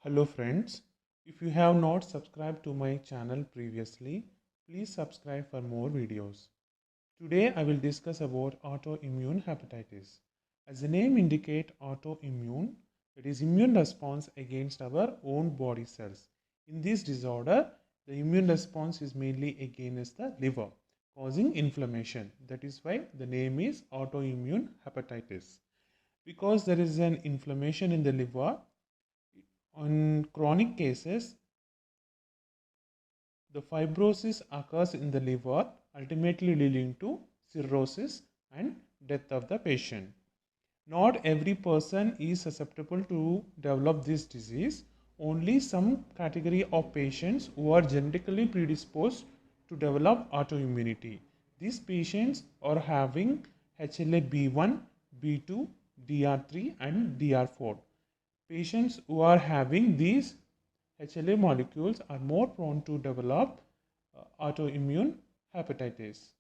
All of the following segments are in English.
Hello friends, if you have not subscribed to my channel previously, please subscribe for more videos. Today I will discuss about autoimmune hepatitis. As the name indicates, autoimmune, it is immune response against our own body cells. In this disorder, the immune response is mainly against the liver, causing inflammation. That is why the name is autoimmune hepatitis. Because there is an inflammation in the liver, on chronic cases, the fibrosis occurs in the liver, ultimately leading to cirrhosis and death of the patient. Not every person is susceptible to develop this disease. Only some category of patients who are genetically predisposed to develop autoimmunity. These patients are having HLA-B1, B2, DR3 and DR4. Patients who are having these HLA molecules are more prone to develop autoimmune hepatitis.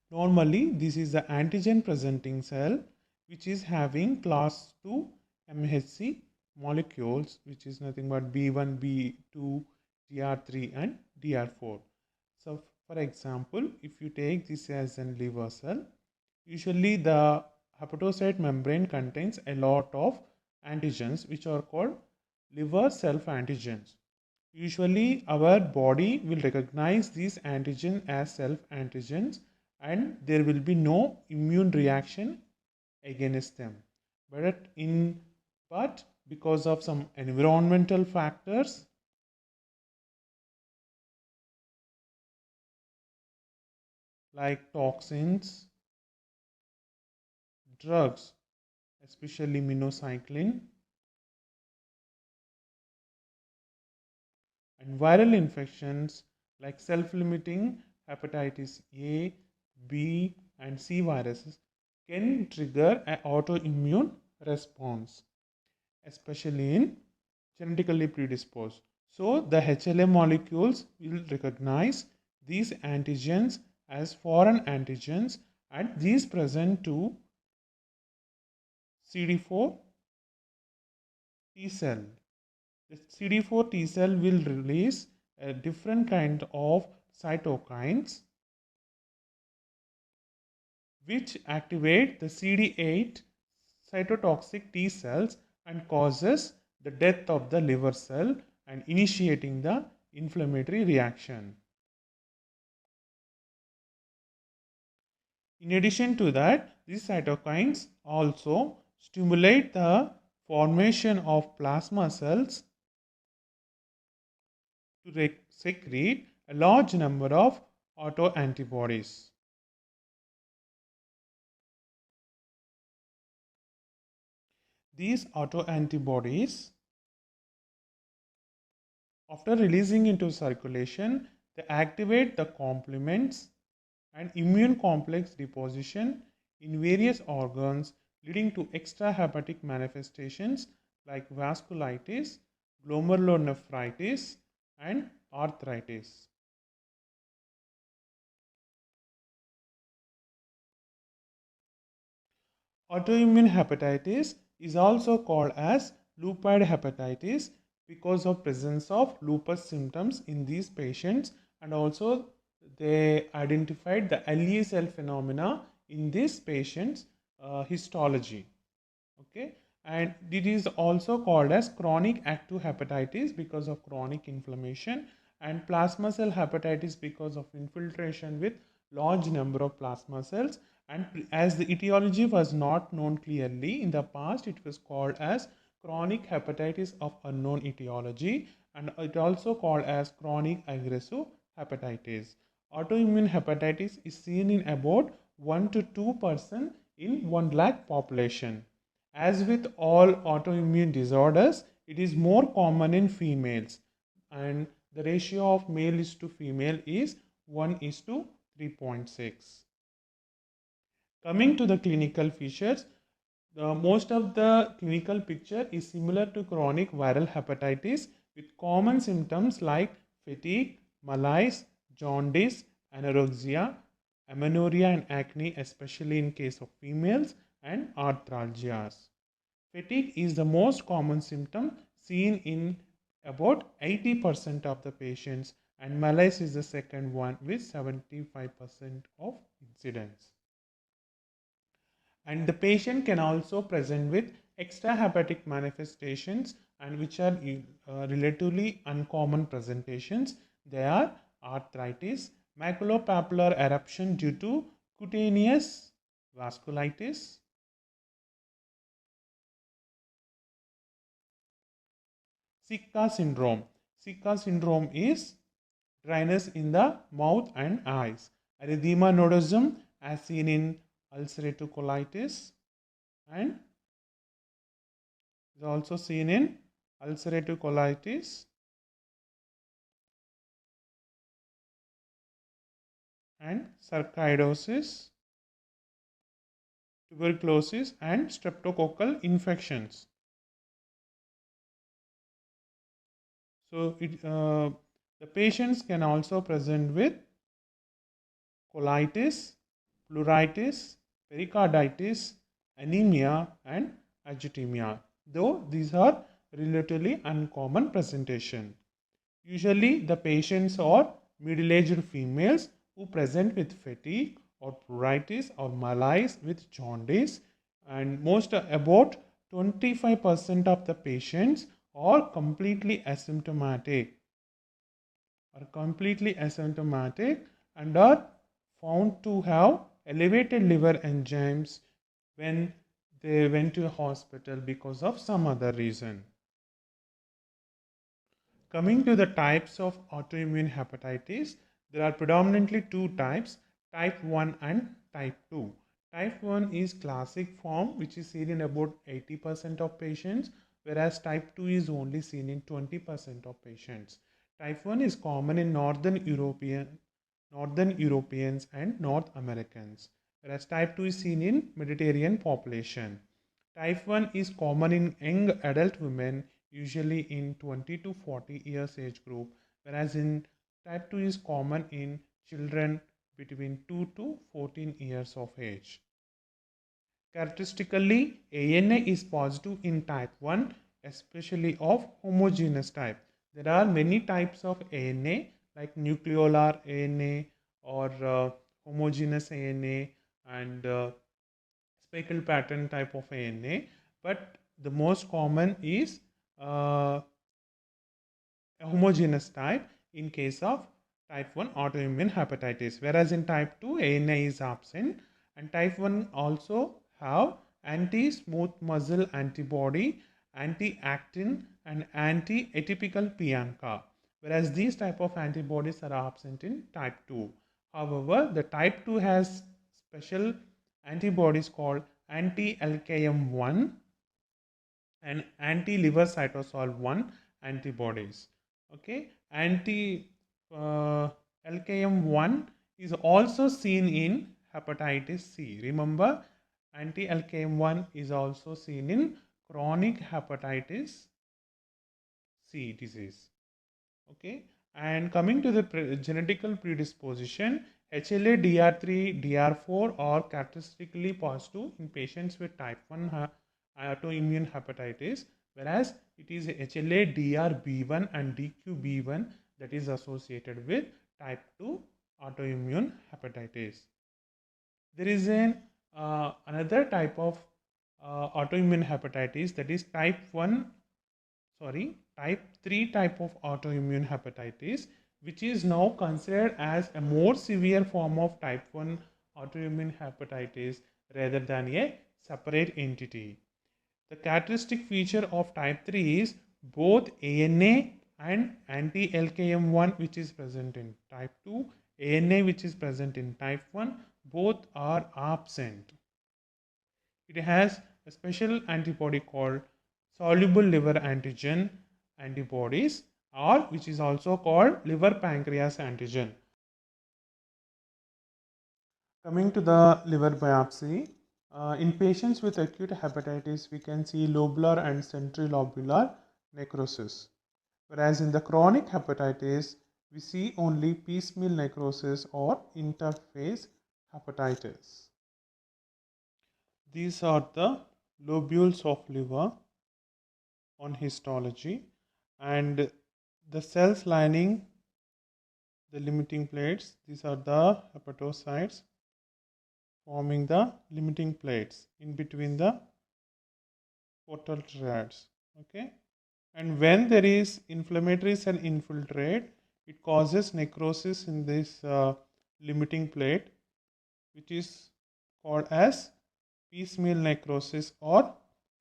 Normally, this is the antigen presenting cell which is having class 2 MHC molecules, which is nothing but B1, B2, DR3 and DR4. So, for example, if you take this as a liver cell, usually the hepatocyte membrane contains a lot of antigens which are called liver self antigens. Usually our body will recognize these antigens as self antigens and there will be no immune reaction against them. But because of some environmental factors like toxins, drugs, especially minocycline, and viral infections like self-limiting hepatitis A, B, and C viruses can trigger an autoimmune response, especially in genetically predisposed. So the HLA molecules will recognize these antigens as foreign antigens and these present to CD4 T cell. The CD4 T cell will release a different kind of cytokines which activate the CD8 cytotoxic T cells and causes the death of the liver cell and initiating the inflammatory reaction. In addition to that, these cytokines also stimulate the formation of plasma cells to secrete a large number of autoantibodies. These autoantibodies, after releasing into circulation, they activate the complements and immune complex deposition in various organs, leading to extrahepatic manifestations like vasculitis, glomerulonephritis, and arthritis. Autoimmune hepatitis is also called as lupus hepatitis because of presence of lupus symptoms in these patients, and also they identified the LE cell phenomena in these patients histology. Okay, and it is also called as chronic active hepatitis because of chronic inflammation, and plasma cell hepatitis because of infiltration with large number of plasma cells. And as the etiology was not known clearly in the past, it was called as chronic hepatitis of unknown etiology, and it also called as chronic aggressive hepatitis. Autoimmune hepatitis is seen in about 1 to 2% in 1 lakh population. As with all autoimmune disorders, it is more common in females, and the ratio of male is to female is 1 is to 3.6. Coming to the clinical features, most of the clinical picture is similar to chronic viral hepatitis with common symptoms like fatigue, malaise, jaundice, anorexia, amenorrhea and acne, especially in case of females, and arthralgias. Fatigue is the most common symptom seen in about 80% of the patients, and malaise is the second one with 75% of incidence. And the patient can also present with extrahepatic manifestations, and which are relatively uncommon presentations. They are arthritis, maculopapular eruption due to cutaneous vasculitis, Sika syndrome. Sika syndrome is dryness in the mouth and eyes. Erythema nodosum as seen in ulcerative colitis and is also seen in ulcerative colitis and sarcoidosis, tuberculosis and streptococcal infections. So the patients can also present with colitis, pleuritis, pericarditis, anemia and agitemia, though these are relatively uncommon presentation. Usually the patients are middle-aged females who present with fatigue or pruritus or malaise with jaundice, and about 25% of the patients are completely asymptomatic and are found to have elevated liver enzymes when they went to a hospital because of some other reason. Coming to the types of autoimmune hepatitis, there are predominantly two types, type 1 and type 2. Type 1 is classic form, which is seen in about 80% of patients, whereas type 2 is only seen in 20% of patients. Type 1 is common in Northern Europeans and North Americans, whereas type 2 is seen in Mediterranean population. Type 1 is common in young adult women, usually in 20 to 40 years age group, whereas in type 2 is common in children between 2 to 14 years of age. Characteristically, ANA is positive in type 1, especially of homogeneous type. There are many types of ANA like nucleolar ANA or homogeneous ANA and speckle pattern type of ANA, but the most common is a homogeneous type in case of type 1 autoimmune hepatitis, whereas in type 2 ANA is absent, and type 1 also have anti-smooth muscle antibody, anti-actin and anti-atypical PNCA, whereas these type of antibodies are absent in type 2. However, the type 2 has special antibodies called anti-LKM1 and anti-liver cytosol 1 antibodies. Okay, anti-LKM1 is also seen in hepatitis C. Remember, anti-LKM1 is also seen in chronic hepatitis C disease. Okay, and coming to the genetical predisposition, HLA-DR3, DR4 are characteristically positive in patients with type 1 autoimmune hepatitis, whereas it is HLA-DRB1 and DQB1 that is associated with type 2 autoimmune hepatitis. There is another type of autoimmune hepatitis, that is type 3 type of autoimmune hepatitis, which is now considered as a more severe form of type 1 autoimmune hepatitis rather than a separate entity. The characteristic feature of type 3 is both ANA and anti-LKM1 which is present in type 2, ANA which is present in type 1, both are absent. It has a special antibody called soluble liver antigen antibodies, or which is also called liver pancreas antigen. Coming to the liver biopsy, in patients with acute hepatitis, we can see lobular and centrilobular necrosis. Whereas in the chronic hepatitis, we see only piecemeal necrosis or interphase hepatitis. These are the lobules of liver. on histology, and the cells lining the limiting plates, these are the hepatocytes forming the limiting plates in between the portal triads. Okay, and when there is inflammatory cell infiltrate, it causes necrosis in this limiting plate, which is called as piecemeal necrosis or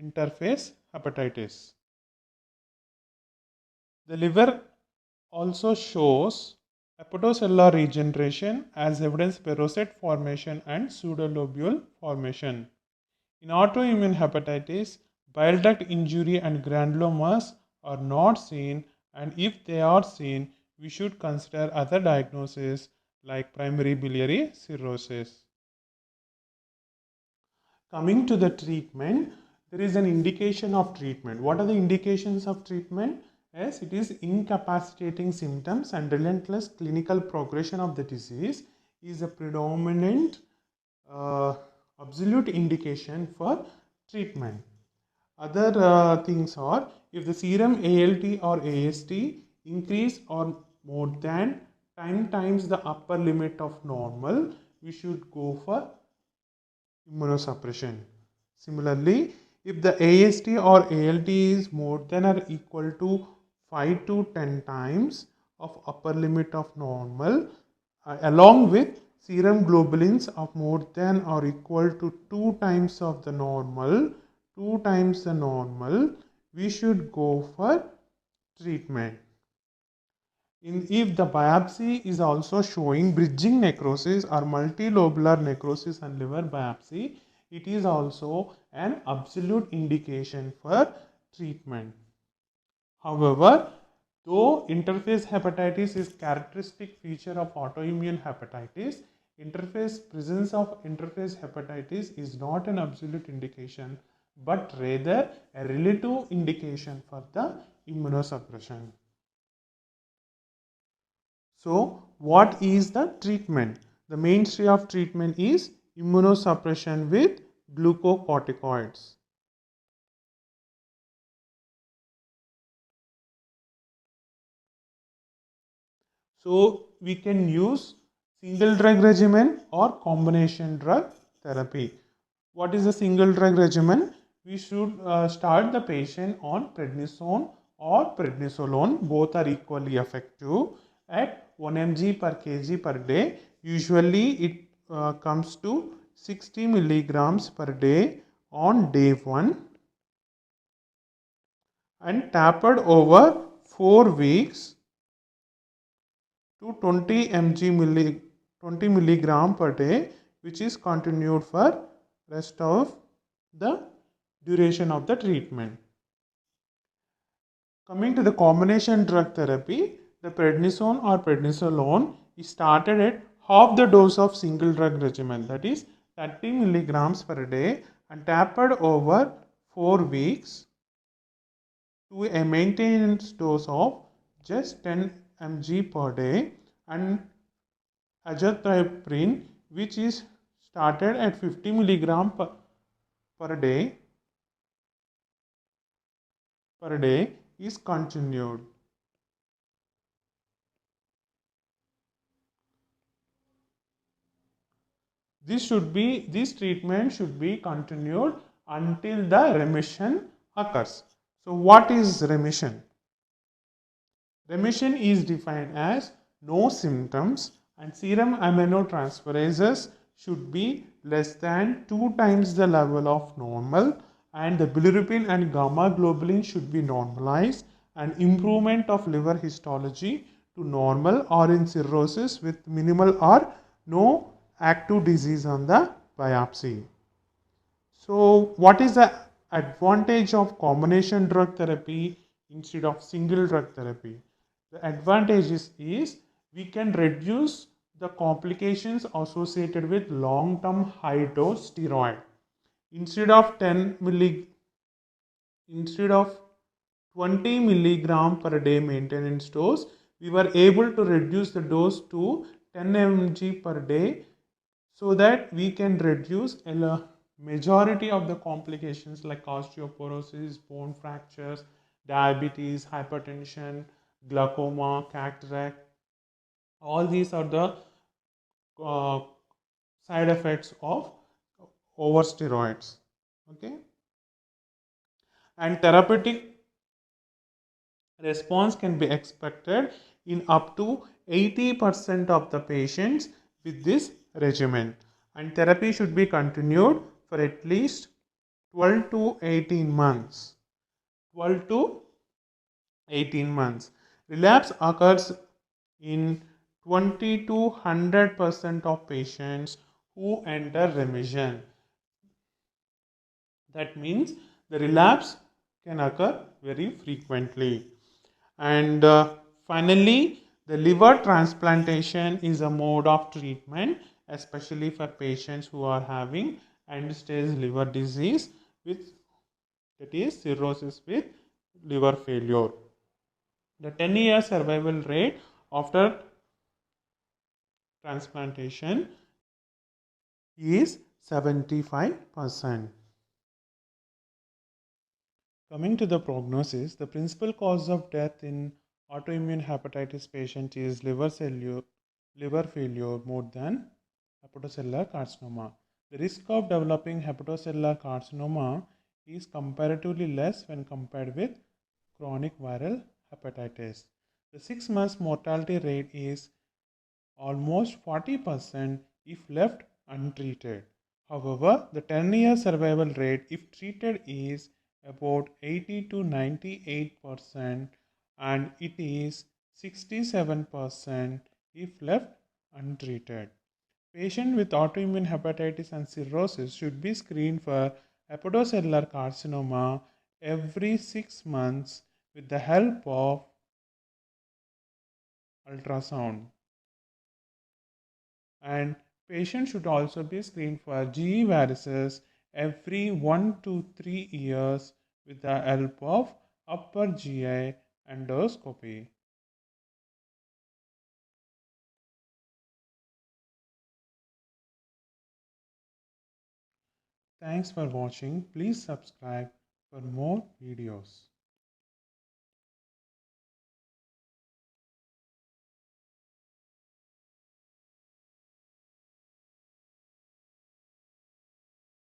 interface hepatitis. The liver also shows hepatocellular regeneration as evidence peroxide formation and pseudolobule formation. In autoimmune hepatitis, bile duct injury and granulomas are not seen, and if they are seen, we should consider other diagnoses like primary biliary cirrhosis. Coming to the treatment, there is an indication of treatment. What are the indications of treatment? Yes, it is incapacitating symptoms and relentless clinical progression of the disease is a predominant uh, absolute indication for treatment. Other things are if the serum ALT or AST increase or more than 10 times the upper limit of normal, we should go for immunosuppression. Similarly, if the AST or ALT is more than or equal to 5 to 10 times of upper limit of normal, along with serum globulins of more than or equal to 2 times of the normal, 2 times the normal, we should go for treatment. If the biopsy is also showing bridging necrosis or multilobular necrosis and liver biopsy, it is also an absolute indication for treatment. However, though interface hepatitis is characteristic feature of autoimmune hepatitis, presence of interface hepatitis is not an absolute indication, but rather a relative indication for the immunosuppression. So, what is the treatment? The mainstay of treatment is immunosuppression with glucocorticoids. So, we can use single drug regimen or combination drug therapy. What is a single drug regimen? We should start the patient on prednisone or prednisolone. Both are equally effective at 1 mg per kg per day. Usually it comes to 60 milligrams per day on day 1 and tapered over 4 weeks to 20 milligram per day, which is continued for rest of the duration of the treatment. Coming to the combination drug therapy, the prednisone or prednisolone is started at half the dose of single drug regimen, that is 30 milligrams per day, and tapered over 4 weeks to a maintenance dose of just 10 mg per day, and azathioprine, which is started at 50 milligram per day is continued. This treatment should be continued until the remission occurs. So what is remission? Remission is defined as no symptoms and serum aminotransferases should be less than 2 times the level of normal, and the bilirubin and gamma globulin should be normalized, and improvement of liver histology to normal or in cirrhosis with minimal or no active disease on the biopsy. So what is the advantage of combination drug therapy instead of single drug therapy? The advantage is we can reduce the complications associated with long-term high-dose steroid. Instead of 20 milligram per day maintenance dose, we were able to reduce the dose to 10 mg per day, so that we can reduce a majority of the complications like osteoporosis, bone fractures, diabetes, hypertension, glaucoma, cataract. All these are the uh, side effects of over steroids. Okay, and therapeutic response can be expected in up to 80% of the patients with this regimen, and therapy should be continued for at least 12 to 18 months. 12 to 18 months. Relapse occurs in 20 to 100% of patients who enter remission. That means the relapse can occur very frequently. And finally, the liver transplantation is a mode of treatment, especially for patients who are having end stage liver disease with, that is, cirrhosis with liver failure. The 10-year survival rate after transplantation is 75%. Coming to the prognosis, the principal cause of death in autoimmune hepatitis patient is liver failure more than hepatocellular carcinoma. The risk of developing hepatocellular carcinoma is comparatively less when compared with chronic viral hepatitis. The 6 months mortality rate is almost 40% if left untreated. However, the 10-year survival rate if treated is about 80 to 98%, and it is 67% if left untreated. Patients with autoimmune hepatitis and cirrhosis should be screened for hepatocellular carcinoma every 6 months with the help of ultrasound. And patients should also be screened for GE viruses every 1 to 3 years with the help of upper GI endoscopy. Thanks for watching. Please subscribe for more videos.